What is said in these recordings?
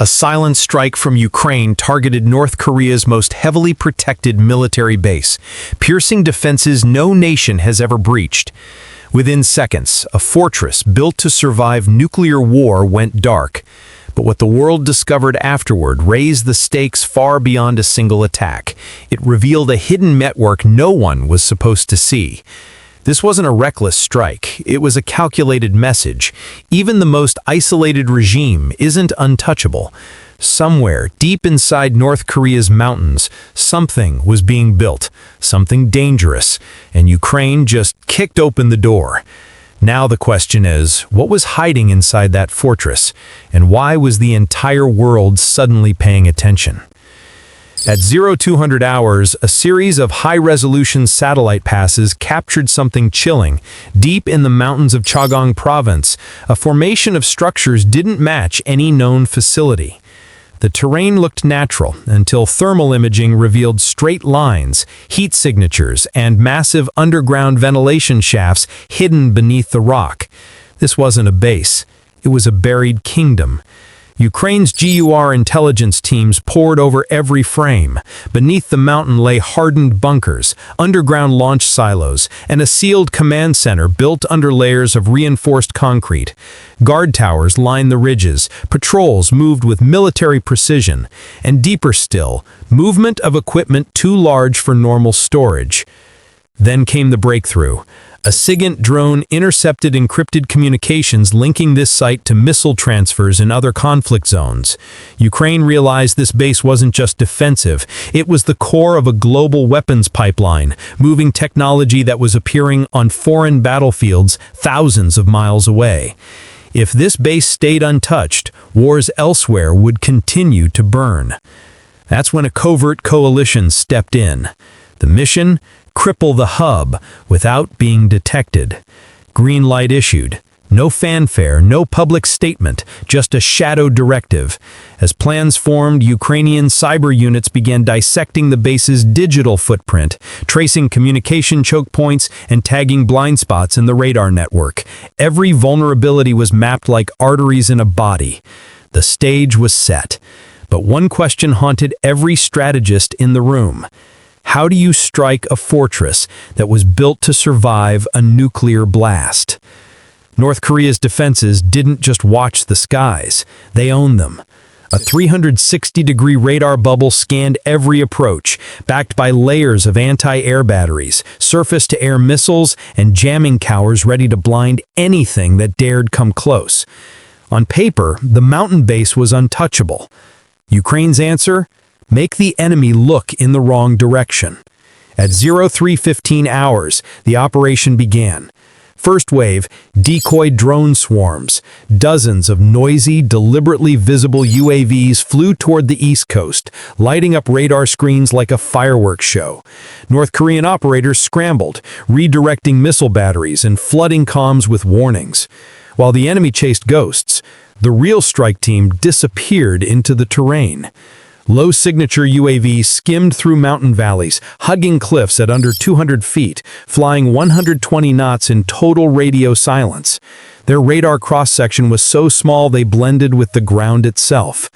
A silent strike from Ukraine targeted North Korea's most heavily protected military base, piercing defenses no nation has ever breached. Within seconds, a fortress built to survive nuclear war went dark. But what the world discovered afterward raised the stakes far beyond a single attack. It revealed a hidden network no one was supposed to see. This wasn't a reckless strike, it was a calculated message. Even the most isolated regime isn't untouchable. Somewhere, deep inside North Korea's mountains, something was being built, something dangerous, and Ukraine just kicked open the door. Now the question is, what was hiding inside that fortress, and why was the entire world suddenly paying attention? At 0200 hours, a series of high-resolution satellite passes captured something chilling. Deep in the mountains of Jong province, a formation of structures didn't match any known facility. The terrain looked natural until thermal imaging revealed straight lines, heat signatures, and massive underground ventilation shafts hidden beneath the rock. This wasn't a base, it was a buried kingdom. Ukraine's GUR intelligence teams pored over every frame. Beneath the mountain lay hardened bunkers, underground launch silos, and a sealed command center built under layers of reinforced concrete. Guard towers lined the ridges, patrols moved with military precision, and deeper still, movement of equipment too large for normal storage. Then came the breakthrough. A SIGINT drone intercepted encrypted communications linking this site to missile transfers in other conflict zones. Ukraine realized this base wasn't just defensive, it was the core of a global weapons pipeline, moving technology that was appearing on foreign battlefields thousands of miles away. If this base stayed untouched, wars elsewhere would continue to burn. That's when a covert coalition stepped in. The mission? Cripple the hub without being detected. Green light issued. No fanfare, no public statement, just a shadow directive. As plans formed, Ukrainian cyber units began dissecting the base's digital footprint, tracing communication choke points and tagging blind spots in the radar network. Every vulnerability was mapped like arteries in a body. The stage was set. But one question haunted every strategist in the room. How do you strike a fortress that was built to survive a nuclear blast? North Korea's defenses didn't just watch the skies, they owned them. A 360-degree radar bubble scanned every approach, backed by layers of anti-air batteries, surface-to-air missiles, and jamming cowers ready to blind anything that dared come close. On paper, the mountain base was untouchable. Ukraine's answer? Make the enemy look in the wrong direction. At 0315 hours, the operation began. First wave, decoy drone swarms. Dozens of noisy, deliberately visible UAVs flew toward the East Coast, lighting up radar screens like a fireworks show. North Korean operators scrambled, redirecting missile batteries and flooding comms with warnings. While the enemy chased ghosts, the real strike team disappeared into the terrain. Low-signature UAVs skimmed through mountain valleys, hugging cliffs at under 200 feet, flying 120 knots in total radio silence. Their radar cross-section was so small they blended with the ground itself.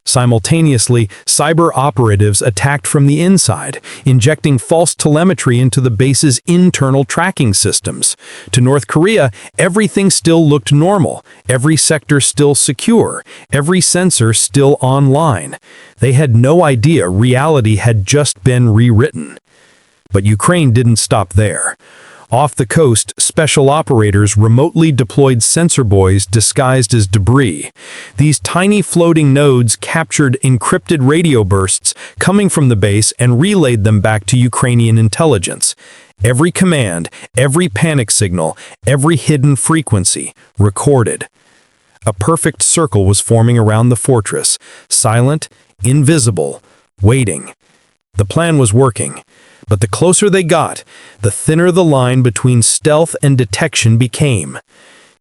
Simultaneously, cyber operatives attacked from the inside, injecting false telemetry into the base's internal tracking systems. To North Korea, everything still looked normal, every sector still secure, every sensor still online. They had no idea reality had just been rewritten. But Ukraine didn't stop there. Off the coast, special operators remotely deployed sensor buoys disguised as debris. These tiny floating nodes captured encrypted radio bursts coming from the base and relayed them back to Ukrainian intelligence. Every command, every panic signal, every hidden frequency recorded. A perfect circle was forming around the fortress, silent, invisible, waiting. The plan was working. But the closer they got, the thinner the line between stealth and detection became.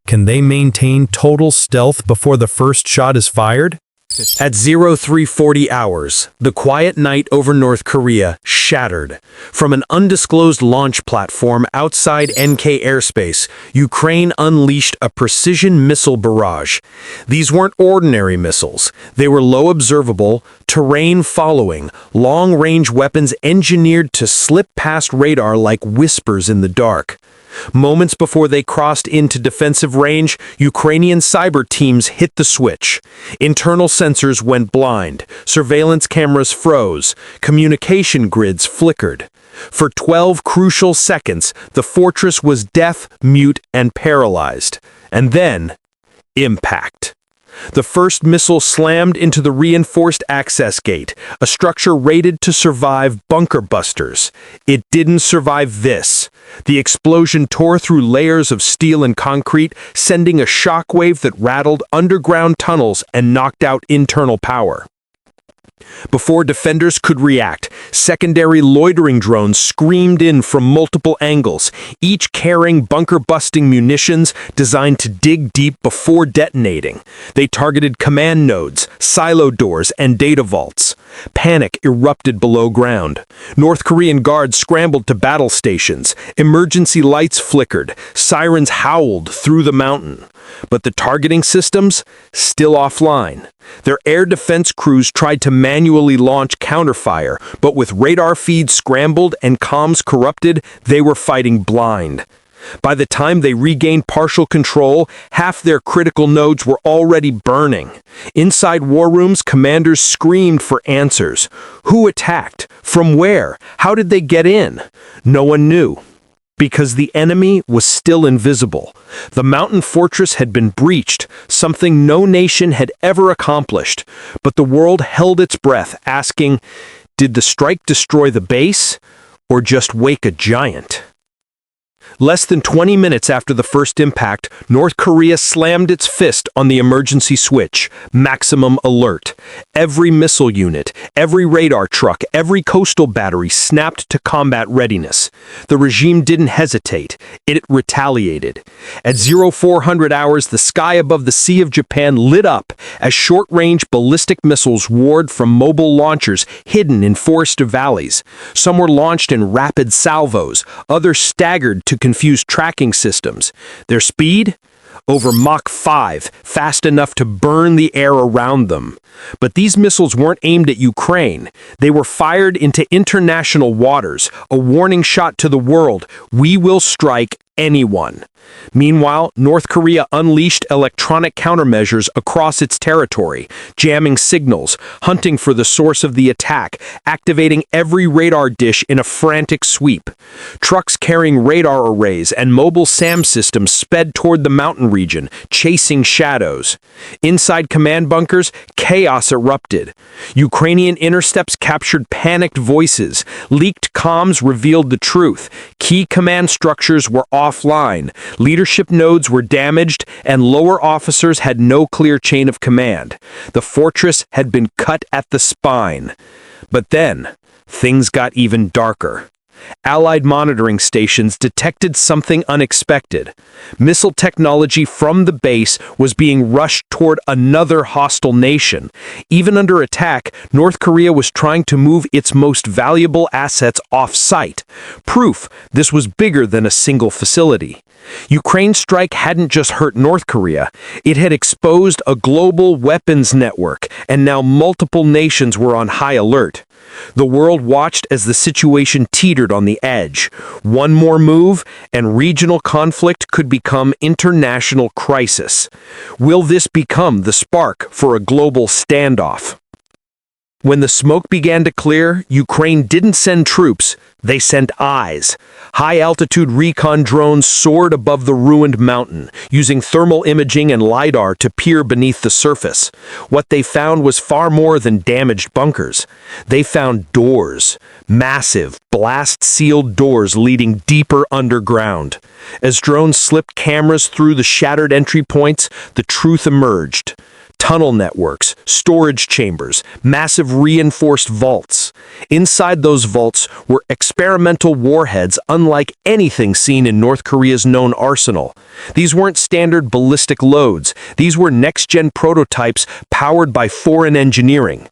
Can they maintain total stealth before the first shot is fired? At 0340 hours, the quiet night over North Korea shattered. From an undisclosed launch platform outside NK airspace, Ukraine unleashed a precision missile barrage. These weren't ordinary missiles. They were low observable, terrain-following, long-range weapons engineered to slip past radar like whispers in the dark. Moments before they crossed into defensive range, Ukrainian cyber teams hit the switch. Internal sensors went blind, surveillance cameras froze, communication grids flickered. For 12 crucial seconds, the fortress was deaf, mute, and paralyzed. And then, impact. The first missile slammed into the reinforced access gate, a structure rated to survive bunker busters. It didn't survive this. The explosion tore through layers of steel and concrete, sending a shockwave that rattled underground tunnels and knocked out internal power. Before defenders could react, secondary loitering drones screamed in from multiple angles, each carrying bunker-busting munitions designed to dig deep before detonating. They targeted command nodes, silo doors, and data vaults. Panic erupted below ground. North Korean guards scrambled to battle stations. Emergency lights flickered. Sirens howled through the mountain. But the targeting systems? Still offline. Their air defense crews tried to manually launch counterfire, but with radar feeds scrambled and comms corrupted, they were fighting blind. By the time they regained partial control, half their critical nodes were already burning. Inside war rooms, commanders screamed for answers. Who attacked? From where? How did they get in? No one knew. Because the enemy was still invisible. The mountain fortress had been breached, something no nation had ever accomplished. But the world held its breath, asking, did the strike destroy the base, or just wake a giant? Less than 20 minutes after the first impact, North Korea slammed its fist on the emergency switch, maximum alert. Every missile unit, every radar truck, every coastal battery snapped to combat readiness. The regime didn't hesitate. It retaliated. At 0400 hours, the sky above the Sea of Japan lit up as short-range ballistic missiles roared from mobile launchers hidden in forested valleys. Some were launched in rapid salvos, others staggered to confused tracking systems. Their speed? Over Mach 5, fast enough to burn the air around them. But these missiles weren't aimed at Ukraine. They were fired into international waters, a warning shot to the world: we will strike anyone. Meanwhile, North Korea unleashed electronic countermeasures across its territory, jamming signals, hunting for the source of the attack, activating every radar dish in a frantic sweep. Trucks carrying radar arrays and mobile SAM systems sped toward the mountain region, chasing shadows. Inside command bunkers, chaos erupted. Ukrainian intercepts captured panicked voices. Leaked comms revealed the truth. Key command structures were offline. Leadership nodes were damaged, and lower officers had no clear chain of command. The fortress had been cut at the spine. But then, things got even darker. Allied monitoring stations detected something unexpected. Missile technology from the base was being rushed toward another hostile nation. Even under attack, North Korea was trying to move its most valuable assets off-site. Proof this was bigger than a single facility. Ukraine's strike hadn't just hurt North Korea. It had exposed a global weapons network, and now multiple nations were on high alert. The world watched as the situation teetered on the edge. One more move, and regional conflict could become international crisis. Will this become the spark for a global standoff? When the smoke began to clear, Ukraine didn't send troops, they sent eyes. High-altitude recon drones soared above the ruined mountain, using thermal imaging and LiDAR to peer beneath the surface. What they found was far more than damaged bunkers. They found doors, massive, blast-sealed doors leading deeper underground. As drones slipped cameras through the shattered entry points, the truth emerged. Tunnel networks, storage chambers, massive reinforced vaults. Inside those vaults were experimental warheads unlike anything seen in North Korea's known arsenal. These weren't standard ballistic loads. These were next-gen prototypes powered by foreign engineering.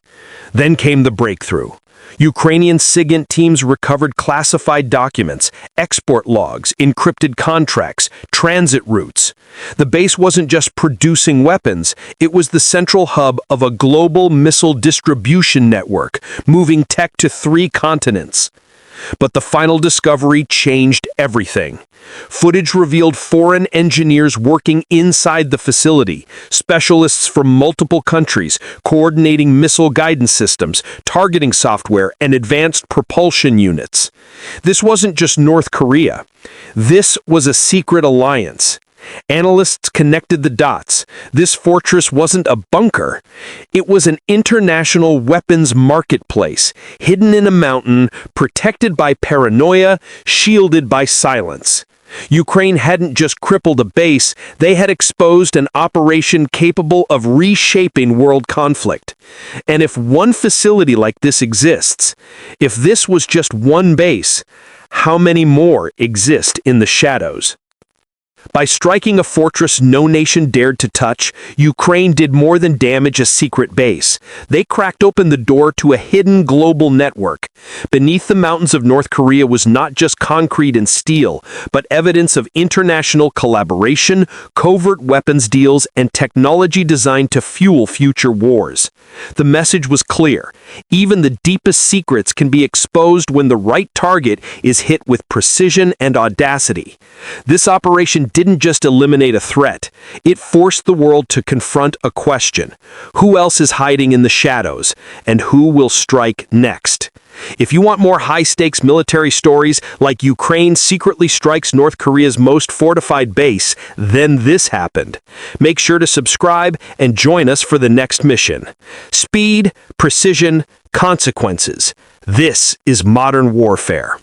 Then came the breakthrough. Ukrainian SIGINT teams recovered classified documents, export logs, encrypted contracts, transit routes. The base wasn't just producing weapons, it was the central hub of a global missile distribution network, moving tech to 3 continents. But the final discovery changed everything. Footage revealed foreign engineers working inside the facility, specialists from multiple countries, coordinating missile guidance systems, targeting software, and advanced propulsion units. This wasn't just North Korea. This was a secret alliance. Analysts connected the dots. This fortress wasn't a bunker. It was an international weapons marketplace, hidden in a mountain, protected by paranoia, shielded by silence. Ukraine hadn't just crippled a base, they had exposed an operation capable of reshaping world conflict. And if one facility like this exists, if this was just one base, how many more exist in the shadows? By striking a fortress no nation dared to touch, Ukraine did more than damage a secret base. They cracked open the door to a hidden global network. Beneath the mountains of North Korea was not just concrete and steel, but evidence of international collaboration, covert weapons deals, and technology designed to fuel future wars. The message was clear. Even the deepest secrets can be exposed when the right target is hit with precision and audacity. This operation didn't just eliminate a threat, it forced the world to confront a question. Who else is hiding in the shadows, and who will strike next? If you want more high-stakes military stories like Ukraine secretly strikes North Korea's most fortified base, then this happened. Make sure to subscribe and join us for the next mission. Speed, precision, consequences. This is modern warfare.